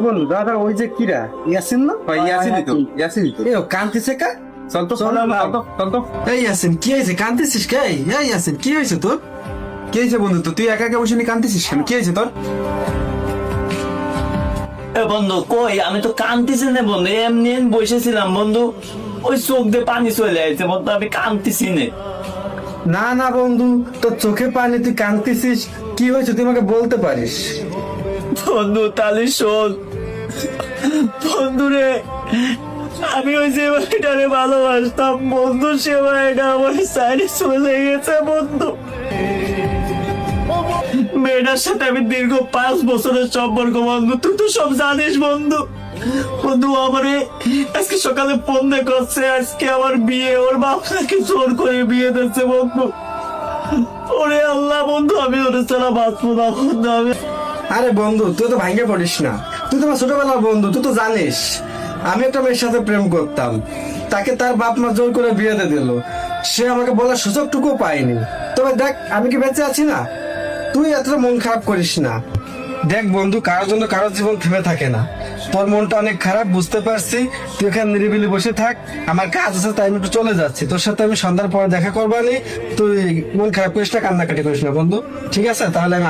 বন্ধু দাদা ওই যে কিরা ইয়াসিন না? ইয়াসিন তো এ ও কান্তিছে কা? চল তো চল তো এই ইয়াসিন কি হয়েছে, কান্তিছিস কে? এই ইয়াসিন কি হয়েছে তোর? কি হয়েছে বন্ধু? তো তুই একা একা বসে নি কাঁদতেছিস কেন? কি হয়েছে তোর? বন্ধু কই, আমি তো কাঁদতেছি না বন্ধু, এমনি বসেছিলাম বন্ধু, ওই চোখ দিয়ে পানি চলে আসছে বন্ধু, আমি কাঁদতেছি না। না না বন্ধু, তোর চোখে পানি, তুই কান্তিছিস, কি হয়েছে তুই আমাকে বলতে পারিস? বন্ধু তাহলে শোন বন্ধু রে, আমি ওই যে মেয়েটারে ভালোবাসতাম বন্ধু, সে মেয়েটা আমার সাইডে চলে গেছে বন্ধু। মেয়েটার সাথে আমি দীর্ঘ 5 বছরের সম্পর্ক বন্ধু, তুই তো সব জানিস বন্ধু। বন্ধু আমারে আজকে সকালে ফোন দিয়ে করছে আজকে আমার বিয়ে, ওর বাপ নাকি জোর করে বিয়ে দিচ্ছে বন্ধু। ওরে আল্লাহ বন্ধু, আমি ওরে ছাড়া বাঁচবো না বন্ধু। আমি আরে বন্ধু তুই তো ভাঙ্গে পড়িস না, তুই তো আমার ছোটবেলার বন্ধু, তুই তো জানিস আমি একটা মেয়ের সাথে প্রেম করতাম, তাকে তার বাপ মা জোর করে বিয়ে দিয়ে দিল, সে আমাকে বলার সুযোগটুকু পায়নি। তবে দেখ আমি কি বেঁচে আছি না, তুই এতটা মন খারাপ করিস না। দেখ বন্ধু, কারোর জন্য কারোর জীবন থেমে থাকে না, তোর মনটা অনেক খারাপ বুঝতে পারছি, তুই এখানে নিরিবিলি বসে থাক, আমার কাজ আছে তাই আমি একটু চলে যাচ্ছি, তোর সাথে আমি সন্ধ্যার পরে দেখা করবানি, তুই মন খারাপ করিস না, কান্নাকাটি করিস না বন্ধু, ঠিক আছে? তাহলে আমি